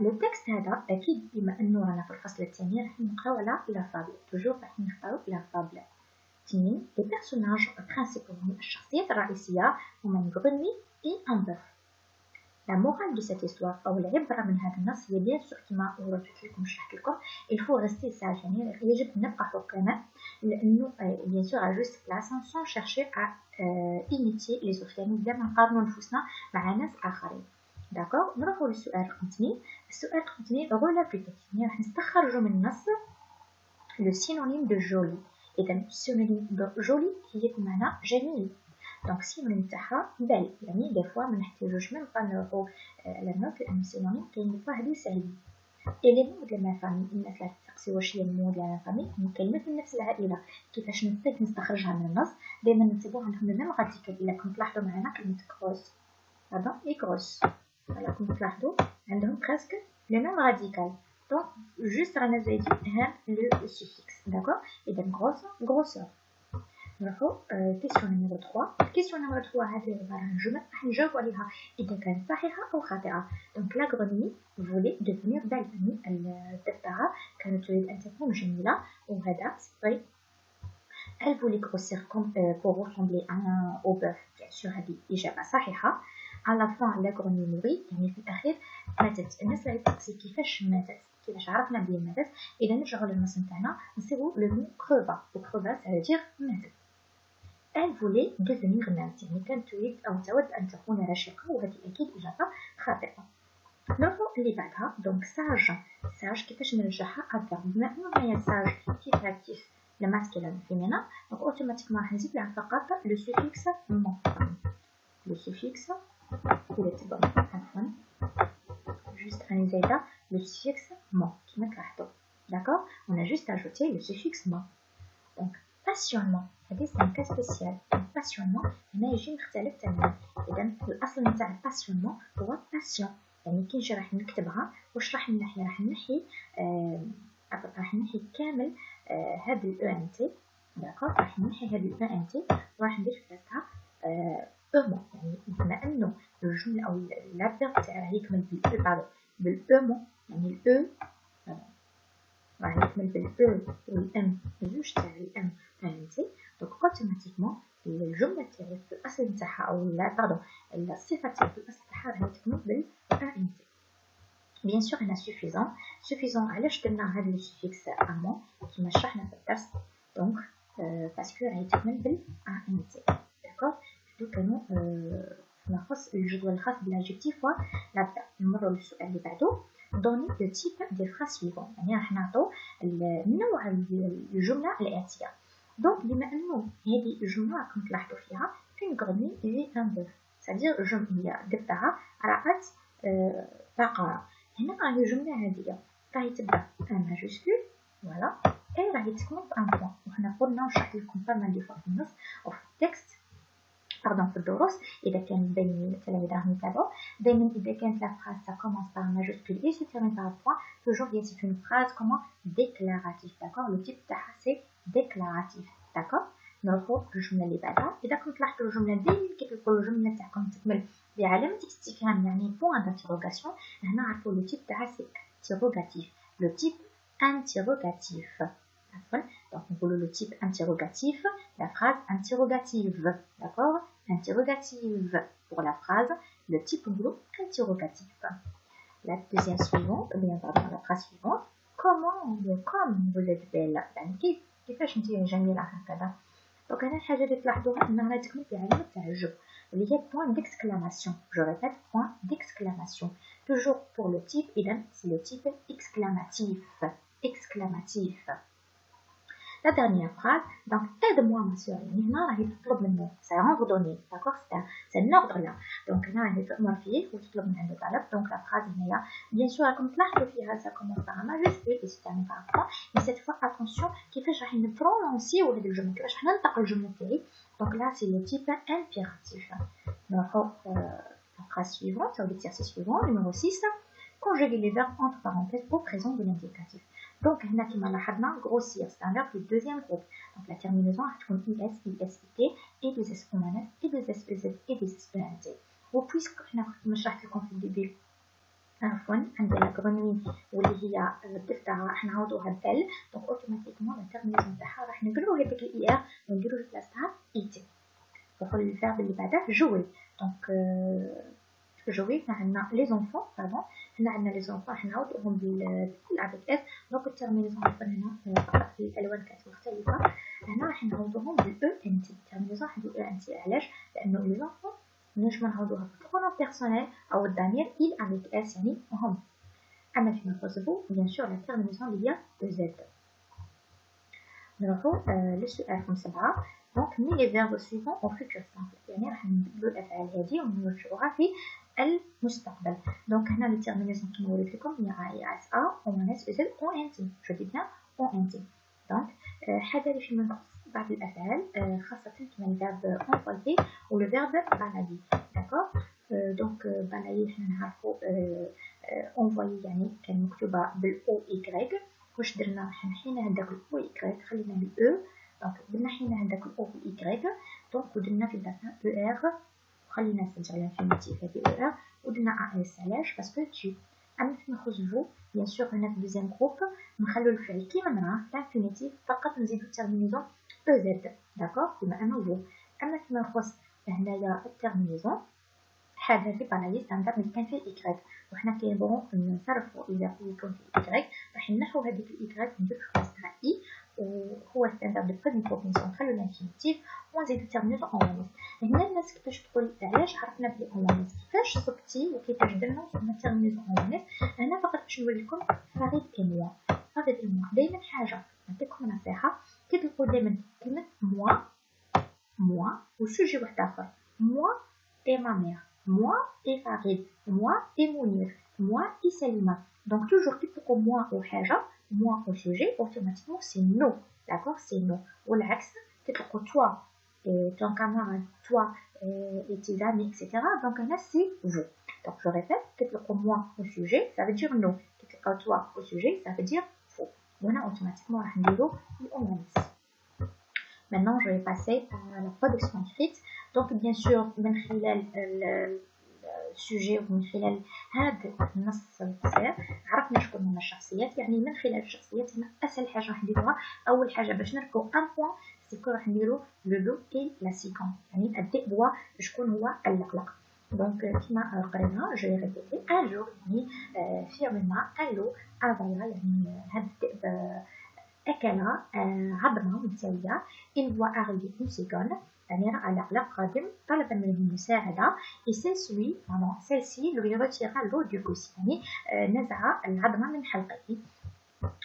لو تكست هذا اكيد بما انه رانا في الفصل الثاني راح نقراو على لا فابل، توجور راح نقراو لا فابل. اثنين لي بيرسوناج برينسيبال الشخصيات الرئيسيه هما une grenouille et un bœuf. La morale de cette histoire أو العبرة من هذا النص هي bien sûr كما وريت لكم شرحت لكم il faut rester sage، يعني يجب أن نبقى حكماء لأنه bien sûr à juste place sans chercher à imiter les autres، يعني بلا ما نقارنوا نفوسنا مع ناس آخرين. داكوغ نروحوا للسؤال رقم 2. السؤال رقم 2 غولا بليكاتيف، يعني راح نستخرجوا من النص لو سينونيم دو جولي. إذا السينونيم دو جولي هي بمعنى جميل، دونك سينونيم تاعها بل، يعني دي فوا ما نحتاجوش ميم با نروحو على النوت لأن السينونيم كاين دي فوا هادو ساهلين. إليمون دو لا فامي، الناس اللي تسقسي واش هي المون دو لا فامي، يعني كلمات من نفس العائلة كيفاش نستخرجها من النص. دايما نتبعو عندهم لو ميم غارتيكل. إلا كنت تلاحظوا معنا كلمة كروس هذا إي كروس، فوالا كنتو تلاحظوا عندهم بريسك لو ميم راديكال، دونك جوست رانا زايدين هاد لو سوفيكس. داكوغ إذا غروس غروسور. نروحو كيسيون نيميرو 3. كيسيون نيميرو 3 هذه عبارة عن جمل راح نجاوبو عليها إذا كانت صحيحة أو خاطئة. دونك لا غروني فولي دوفونيغ بال، يعني الدبارة كانت تريد أن تكون جميلة، وهذا صحيح. Elle voulait grossir pour ressembler au bœuf. Bien sûr هذه إجابة صحيحة. à la fin la grenouille mourit، يعني في الأخير ماتت. الناس اللي تسقسي كيفاش ماتت، كيفاش عرفنا بلي ماتت، إذا نرجعو للنص نتاعنا نصيبو لو مو كروفا، وكروفا ça veut dire ماتت. Elle voulait devenir nurse، يعني كانت تريد أو تود أن تكون رشيقة، وهذه أكيد إجابة خاطئة. نروحو اللي بعدها. دونك ساج كيفاش نرجعها أفيرب، بما أنه هي ساج كيف هاكيف الماسكيلين فيمينا، دونك أوتوماتيكمون راح نزيد لها فقط لو سوفيكس مون. لو سوفيكس ولا تبع عفوا جوست راني زايدة لو سوفيكس مون كيما تلاحظوا. داكوغ on a juste ajouté le suffixe مون. دونك passionnement هذه سي ان كا سبيسيال. passionnement هنا يجي مختلف تماما. إذا الأصل نتاع passionnement هو passion، يعني كي نجي راح نكتبها واش راح نحي، راح نحي كامل هذا الاو ان تي. داكوغ راح نحي هذا الاو ان تي وراح ندير في بلاصتها اومون، يعني بما انه الجمله او الفيرب تاعها يكمل بالاو بالاومون، يعني الاو راح يكمل بالاو والام زوج تاع الام ان تي، دونك اوتوماتيكمون الجمله تاعي في الاصل نتاعها او لا باردون الصفه تاعي في الاصل تاعها راح تكمل بال ان تي. بيان سور هنا سوفيزون علاش درنا هذا لو سوفيكس امون كيما شرحنا في الدرس، دونك باسكو راهي تكمل بال ان تي. داكوغ هادو كانوا فيما يخص الجدول الخاص بالادجيكتيف والادفيرب. نمروا للسؤال اللي بعده. دوني لو تيب دي فراز سويفون، يعني راح نعطوا النوع الجمله الاتيه. دونك بما انه هذه الجمله راكم تلاحظوا فيها une grenouille et un bœuf، c'est-à-dire جمله دبعه رأت بقره. هنا راهي الجمله هذه راهي تبدا ان ماجوسكول فوالا، اي راهي تكمل بان بوان. وحنا قلنا وشرحت لكم بامال دي فوا في النص او في التكست باردون في الدروس اذا كان بين التلاميذ راهم يتابعوا. دائما اذا كانت لا فراز ça commence par un majuscule et se termine par un point، toujours bien c'est une phrase comment déclarative. d'accord le type تاعها c'est déclaratif. d'accord نروحوا للجمله اللي بعدها. اذا كنت تلاحظوا الجمله دائما كي تلقوا الجمله تاعكم تكمل بعلامه استفهام يعني بوان d'interrogation، هنا عرفوا لو تيب تاعها c'est interrogatif. le type interrogatif. donc نقولوا le type interrogatif la phrase interrogative. d'accord interrogative pour la phrase, le type نقولوا interrogatif. la deuxième suivante bien pardon la phrase suivante comme vous êtes belle، يعني كيفاش نتي جميله هكذا. دونك هنا الحاجه اللي تلاحظوها انها راهي تكمل بعلامه تعجب اللي هي point d'exclamation. je répète point d'exclamation toujours pour le type. اذا c'est le type exclamatif. La dernière phrase, donc aide-moi ma soeur، يعني هنا راهي تطلب منه c'est ordonné. d'accord c'est un ordre là. donc هنا راهي تأمر فيه وتطلب من عنده طلب. donc la phrase هنايا bien sûr راكم تلاحظوا فيها ça commence par un majuscule et se termine par un point، mais cette fois attention كيفاش راح نبرونونسيو هذه الجمله، كيفاش راح ننطق الجمله تاعي. donc là c'est le type impératif. نروحوا la phrase suivante ou l'exercice suivant numéro 6. conjuguer les verbes entre parenthèses au présent de l'indicatif. Donc, هنا كما لاحظنا grossir c'est un verbe du deuxième groupe. donc la terminaison راح تكون es, est, et des s et des ses et des sent. وبويسك حنا كما شرحت لكم في الديبي عفوا عندي لا غرونوي واللي هي الضيف تاعها راح نعوضوها بال، دونك اوتوماتيكمون لا تيرميناسيون تاعها راح نقراو هذيك الاي ار ونديرو في بلاصتها اي تي. نروحو للفيرب اللي بعده جوي. دونك جوي عندنا لي زونفون باردون، هنا عندنا لي زونفون راح نعوضوهم بال افيك اس. دونك التيرميناسيون هنا فقط في الالوان كانت مختلفه، هنا راح نعوضوهم بالاو ان تي. التيرميناسيون راح نديرو او ان تي علاش؟ لانه لي زونفون نجم نعوضوها بالبرونون بيرسونيل او الضمير il avec اس يعني هم. اما فيما يخصو بيان سور لا تيرميناسيون اللي هي دو زد. نروحو للسؤال رقم 7. دونك مي لي فيرب سويفون او فيتور سامبل، يعني راح نبدلو الافعال هذه ونرجعوها في المستقبل. دونك هنا لي تيرميناسيون كيما وريت لكم هي ا اس ا او ان اس زد او ان تي. جو دي بيان او ان تي. دونك حذري فيما يخص بعض الافعال خاصه كيما الفيرب انفويي و لو فيرب بالايي. داكور. دونك بالايي حنا نعرفو انفويي يعني كان مكتوبه بالاو اي. واش درنا؟ حنا هذاك الاو اي خلينا بالاو. دونك درنا حنا هذاك الاو اي دونك ودرنا في الداتا او ار وخلينا نسجل الانفينيتيف هذه او ار ودرنا ا اس. علاش؟ باسكو تي. اما فيما يخص جو بيان سور هنا في دوزيام جروب نخلو الفعل كيما راه الانفينيتيف فقط نزيدو التيرمينيزون او زد. داكور بما انه جو. اما فيما يخص هنايا التيرمينيزون حاجه في بالايي ستاندرد اللي كان فيه ايكغيك، وحنا كيبغوا نصرفوا اذا يكون فيه ايكغيك راح نحو هذيك الايكغيك ونديرو خلاصها اي وهو ستاندرد دو بريمير بروبونسيون نخلو الانفينيتيف ونزيدو التيرمينيزون اونليس. هنا الناس كيفاش تقول علاش عرفنا بلي اونليس كيفاش صبتي وكيفاش درنا وصلنا التيرمينيزون اونليس. هنا فقط باش نوريكم فريد اي موا دايما حاجه نعطيكم نصيحه كي تلقوا دايما كلمه موا وسوجي واحد اخر موا اي ما مير moi et Farid, moi et Mounir, moi et Salima. Donc toujours qu'il faut moi au haja, moi au sujet, automatiquement c'est nous, d'accord, c'est nous. Ou l'axe, qu'il faut toi et ton camarade, toi et tes amis, etc. Donc là c'est vous. Donc je répète, qu'il faut moi au sujet, ça veut dire nous. Qu'il faut toi au sujet, ça veut dire vous. Voilà automatiquement on analyse. Maintenant, je vais passer à la production écrite. Donc, bien sûr, من خلال السوجي ومن خلال هذا النص القصير عرفنا شكون هما الشخصيات. يعني من خلال الشخصيات هنا أسهل حاجة راح نديروها أول حاجة باش نركو ان بوان سيكو راح نديرو لو لو اي لا سيكون، يعني الذئب هو شكون هو اللقلق. دونك كيما قرينا جو ريبيتي ان جور يعني في يوم ما قالو افايا يعني هذا الذئب أكل عظمة متساوية. il voit arriver une cigogne يعني رأى اللقلق قادم طلب منه المساعدة et celle-ci lui retira l'eau du gousset يعني نزع العظمة من حلقه.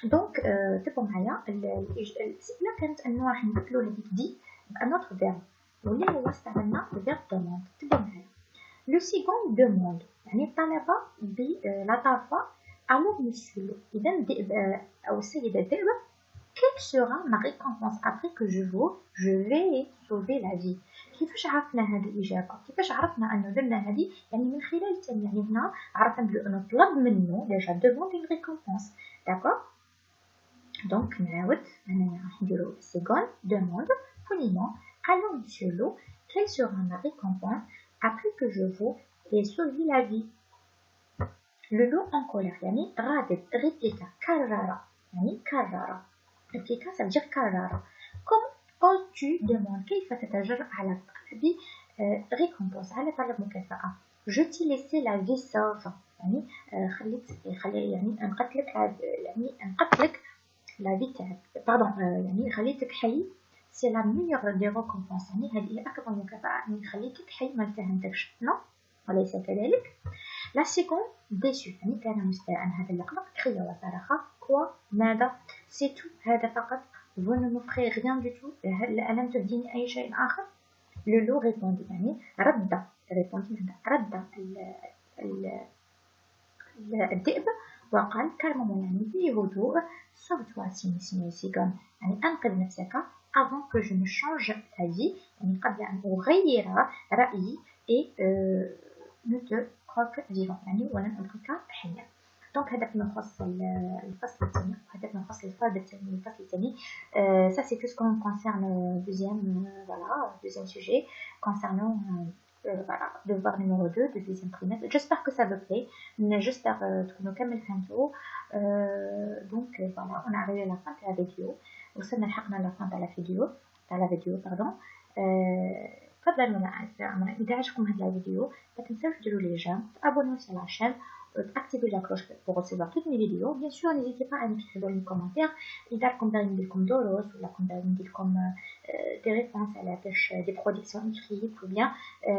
دونك تبقوا معايا الأسئلة كانت أنه راح نبدلو هذيك دي بأن autre verbe واللي هو استعملنا الverbe demande. تبقوا معايا le cigogne demande يعني طلب بلطافة alors monsieur إذا الذئب أو السيدة الذئب quelle sera ma récompense après que je vais sauver la vie. كيفاش عرفنا هذه الإجابة؟ كيفاش عرفنا أنه درنا هذه؟ يعني من خلال التالي يعني هنا عرفنا نطلب منه déjà demande une récompense. d'accord. donc نعاود أنا راح نديرو seconde demande poliment alors monsieur Lo quelle sera ma récompense après que je vais sauver la vie. le loup en colère يعني غاضب répliqua كرر يعني كرر répliqua ça veut dire كرر. comme tu demandes كيف تتجرأ على طلب récompense على طلب مكافأة. je t'ai laissé la vie sauve يعني خلي يعني نقتلك يعني نقتلك la vie تاعك pardon يعني خليتك حي c'est la meilleure des récompenses يعني هذه أكبر مكافأة يعني خليتك حي ما اتهمتكش. non وليس كذلك. la seconde déçue يعني كان مستاء هذا اللقلق كري وصرخ quoi ماذا c'est tout هذا فقط vous ne m'offrez rien du tout هل ألم تهديني أي شيء آخر. le loup répondit يعني رد الذئب وقال calmement يعني بهدوء sauve-toi سيغون يعني أنقذ نفسك avant que je ne change ta vie يعني قبل أن أغير رأيي et ne te croque vivant يعني ولن ألقيك حيا. دونك هذا فيما يخص الفصل الثاني وهذا فيما يخص الفرد الثاني والفصل الثاني. ça c'est tout ce qu'on concerne deuxième voilà deuxième sujet concernant voilà, devoir numéro 2 de deuxième trimestre. J'espère que ça vous plaît. J'espère que nous كمل فهمتوا. Donc voilà, on est arrivé à la fin de la vidéo. وصلنا لحقنا la fin de la vidéo pardon. تفضلوا معنا إذا عجبكم هذه الفيديو ما تنساوش ديروا لي جيم تابونوا sur la chaîne activez la cloche pour recevoir toutes mes vidéos. Bien sûr, n'hésitez pas à m'écrire dans les commentaires. إذا راكم دايرين نديرلكم دروس ولا راكم دايرين نديرلكم des réponses على باش des productions écrites ou bien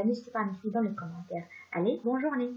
n'hésitez pas à m'écrire dans les commentaires. Allez, bonne journée.